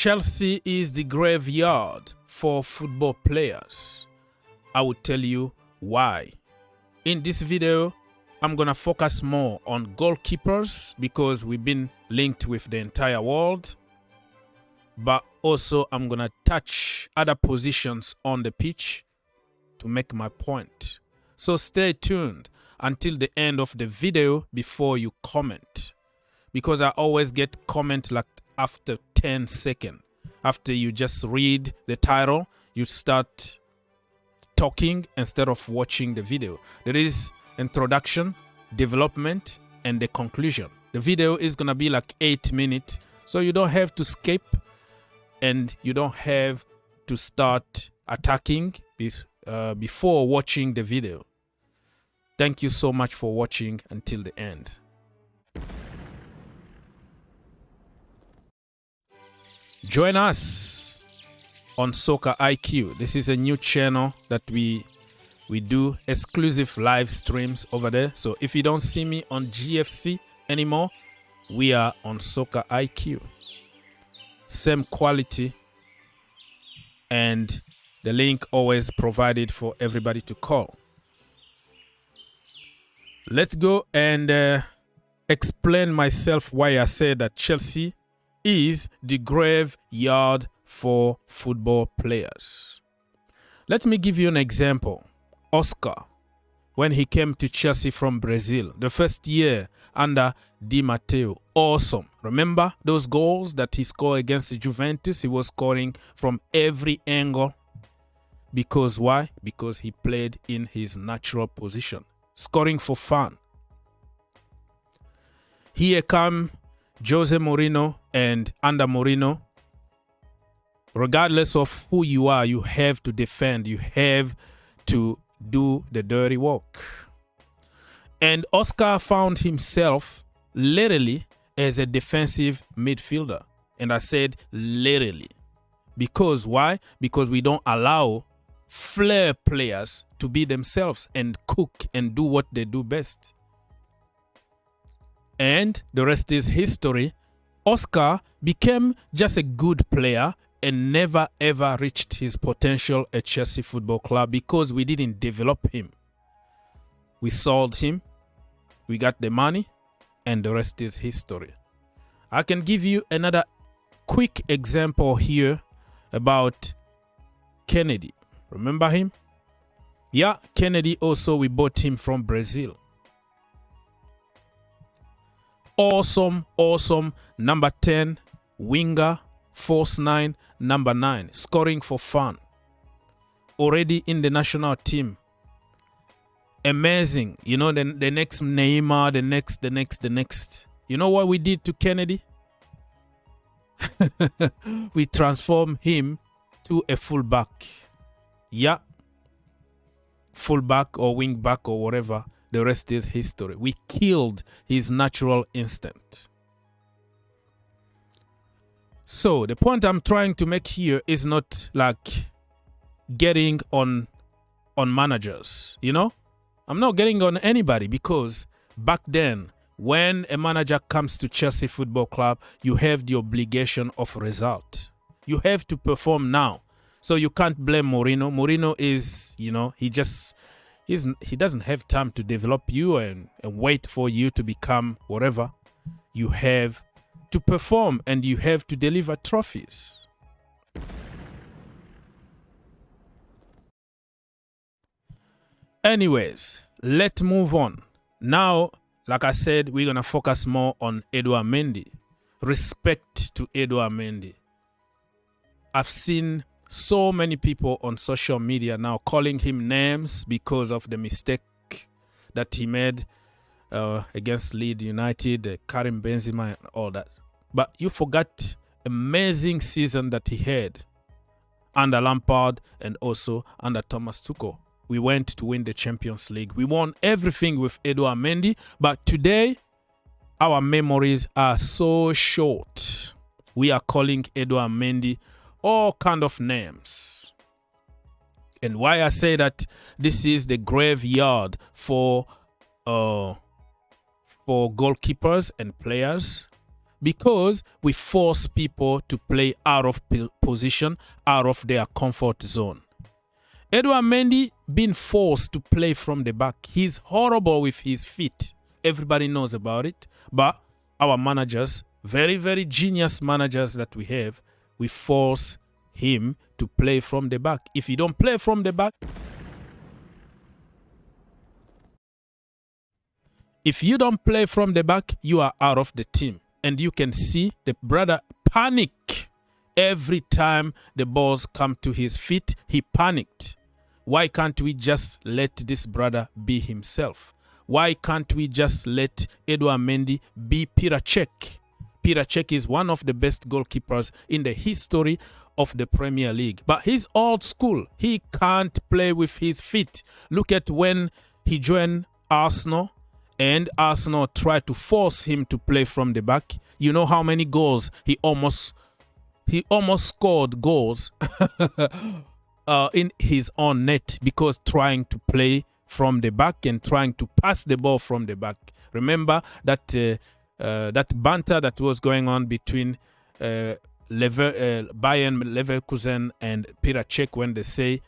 Chelsea is the graveyard for football players. I will tell you why. In this video, I'm going to focus more on goalkeepers because we've been linked with the entire world. But also, I'm going to touch other positions on the pitch to make my point. So stay tuned until the end of the video before you comment. Because I always get comment like after 10 seconds. After you just read the title, you start talking instead of watching the video. There is introduction, development, and the conclusion. The video is going to be like 8 minutes, so you don't have to skip and you don't have to start attacking before watching the video. Thank you so much for watching until the end. Join us on Soccer IQ. This is a new channel that we do exclusive live streams over there. So if you don't see me on GFC anymore, we are on Soccer IQ. Same quality, and the link always provided for everybody to call. Let's go and explain myself why I said that Chelsea is the graveyard for football players. Let me give you an example. Oscar, when he came to Chelsea from Brazil, the first year under Di Marzio, awesome. Remember those goals that he scored against Juventus? He was scoring from every angle. Because why? Because he played in his natural position, scoring for fun. Here come Jose Mourinho, and under Mourinho, regardless of who you are, you have to defend. You have to do the dirty work. And Oscar found himself literally as a defensive midfielder. And I said literally. Because why? Because we don't allow flair players to be themselves and cook and do what they do best. And the rest is history. Oscar became just a good player and never ever reached his potential at Chelsea Football Club because we didn't develop him. We sold him, we got the money, and the rest is history. I can give you another quick example here about Kenedy. Remember him? Yeah, Kenedy also, we bought him from Brazil. Awesome, number 10, winger, false 9, number 9, scoring for fun. Already in the national team. Amazing. You know, the next Neymar, the next. You know what we did to Kenedy? We transformed him to a fullback. Yeah. Fullback or wing back or whatever. The rest is history. We killed his natural instinct. So the point I'm trying to make here is not like getting on managers, you know? I'm not getting on anybody because back then, when a manager comes to Chelsea Football Club, you have the obligation of result. You have to perform now. So you can't blame Mourinho. Mourinho is, you know, he doesn't have time to develop you and wait for you to become whatever. You have to perform and you have to deliver trophies. Anyways, let's move on. Now, like I said, we're going to focus more on Edouard Mendy. Respect to Edouard Mendy. I've seen so many people on social media now calling him names because of the mistake that he made against Leeds United, Karim Benzema and all that. But you forgot amazing season that he had under Lampard and also under Thomas Tuchel. We went to win the Champions League. We won everything with Edouard Mendy. But today, our memories are so short. We are calling Edouard Mendy all kind of names. And why I say that this is the graveyard for goalkeepers and players, because we force people to play out of position, out of their comfort zone. Edouard Mendy being forced to play from the back. He's horrible with his feet. Everybody knows about it. But our managers, very, very genius managers that we have, we force him to play from the back. If you don't play from the back, you are out of the team. And you can see the brother panic every time the balls come to his feet. He panicked. Why can't we just let this brother be himself? Why can't we just let Edouard Mendy be Piracek? Piracek is one of the best goalkeepers in the history of the Premier League. But he's old school. He can't play with his feet. Look at when he joined Arsenal and Arsenal tried to force him to play from the back. You know how many goals he almost scored goals in his own net because trying to play from the back and trying to pass the ball from the back. Remember that that banter that was going on between Bayern Leverkusen and Piracek when they say,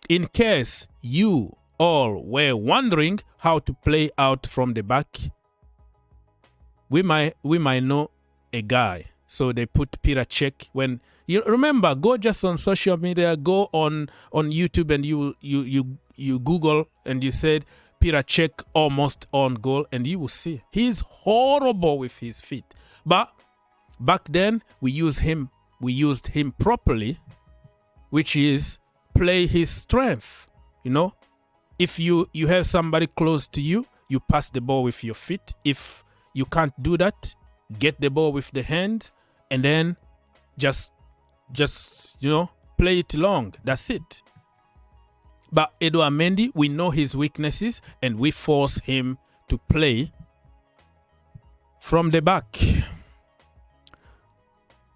in case you all were wondering how to play out from the back, we might know a guy. So they put Piracek. When you remember, go just on social media, go on YouTube, and you Google and you said Piracek almost on goal, and you will see he's horrible with his feet. But back then we used him properly, which is play his strength. You know, if you have somebody close to you, you pass the ball with your feet. If you can't do that, get the ball with the hand, and then just play it long. That's it. But Edouard Mendy, we know his weaknesses, and we force him to play from the back.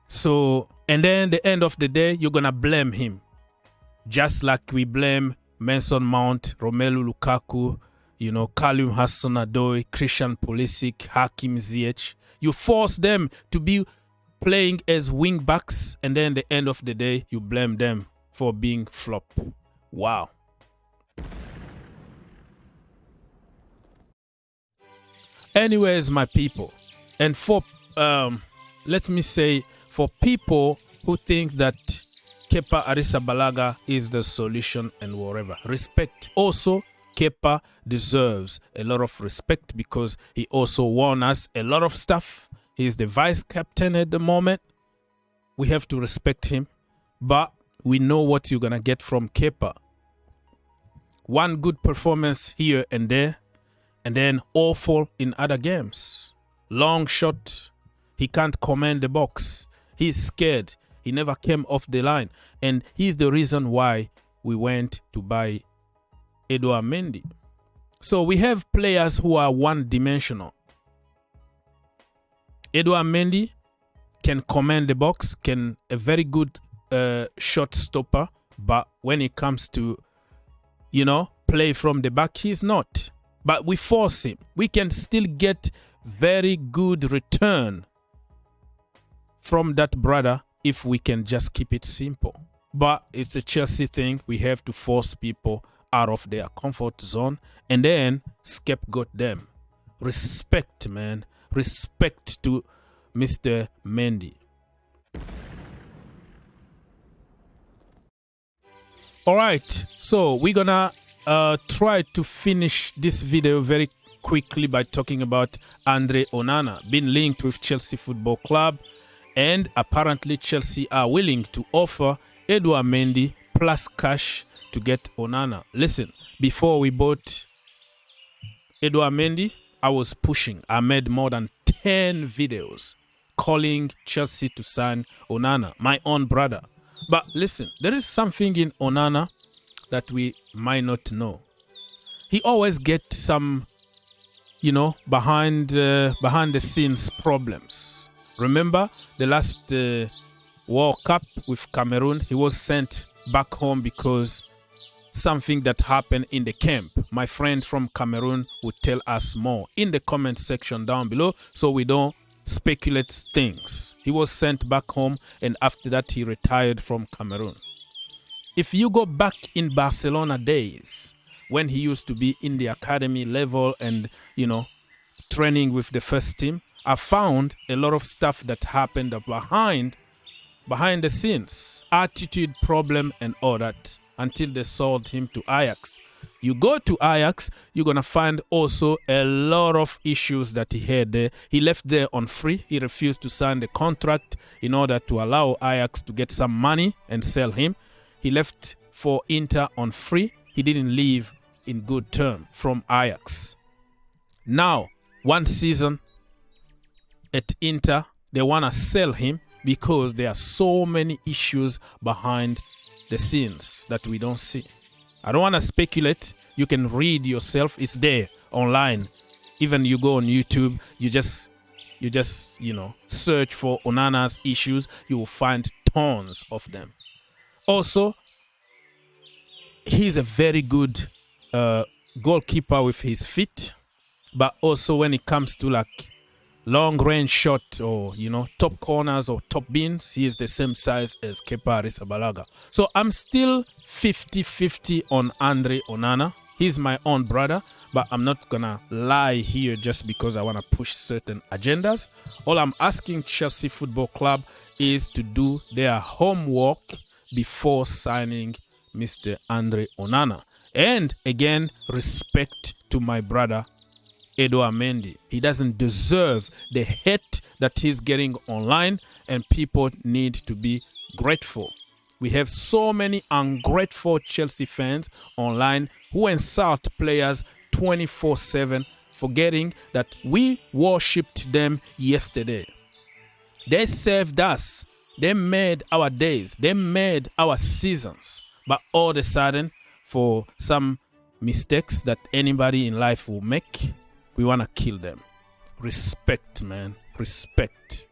So, and then the end of the day, you're gonna blame him, just like we blame Mason Mount, Romelu Lukaku, Callum Hudson-Odoi, Christian Pulisic, Hakim Ziyech. You force them to be playing as wing backs, and then the end of the day, you blame them for being flop. Wow. Anyways, my people, and for let me say, for people who think that Kepa Arrizabalaga is the solution and whatever, respect. Also, Kepa deserves a lot of respect because he also won us a lot of stuff. He's the vice captain at the moment. We have to respect him, but we know what you're gonna get from Kepa. One good performance here and there, and then awful in other games. Long shot, he can't command the box. He's scared. He never came off the line. And he's the reason why we went to buy Edouard Mendy. So we have players who are one-dimensional. Edouard Mendy can command the box, can a very good shot stopper, but when it comes to, play from the back, he's not. But we force him. We can still get very good return from that brother if we can just keep it simple. But it's a Chelsea thing. We have to force people out of their comfort zone and then scapegoat them. Respect, man. Respect to Mr. Mendy. All right, so we're gonna try to finish this video very quickly by talking about Andre Onana being linked with Chelsea Football Club, and apparently Chelsea are willing to offer Edouard Mendy plus cash to get Onana. Listen, before we bought Edouard Mendy, I was pushing. I made more than 10 videos calling Chelsea to sign Onana, my own brother. But listen, there is something in Onana that we might not know. He always gets some, behind the scenes problems. Remember the last World Cup with Cameroon? He was sent back home because something that happened in the camp. My friend from Cameroon would tell us more in the comment section down below, so we don't speculate things. He was sent back home, and after that he retired from Cameroon. If you go back in Barcelona days, when he used to be in the academy level and, training with the first team, I found a lot of stuff that happened behind the scenes, attitude problem and all that, until they sold him to Ajax. You go to Ajax, you're going to find also a lot of issues that he had there. He left there on free. He refused to sign the contract in order to allow Ajax to get some money and sell him. He left for Inter on free. He didn't leave in good term from Ajax. Now, one season at Inter, they want to sell him because there are so many issues behind the scenes that we don't see. I don't want to speculate. You can read yourself. It's there online. Even you go on YouTube, you just search for Onana's issues. You will find tons of them. Also, he's a very good goalkeeper with his feet, but also when it comes to like long range shot or top corners or top bins, he is the same size as Kepa Arrizabalaga. So I'm still 50-50 on Andre Onana. He's my own brother, but I'm not gonna lie here just because I want to push certain agendas. All I'm asking Chelsea Football Club is to do their homework before signing Mr. Andre Onana. And again, respect to my brother Edouard Mendy. He doesn't deserve the hate that he's getting online, and people need to be grateful. We have so many ungrateful Chelsea fans online who insult players 24/7, forgetting that we worshipped them yesterday. They saved us. They made our days. They made our seasons. But all of a sudden, for some mistakes that anybody in life will make, we want to kill them. Respect, man. Respect.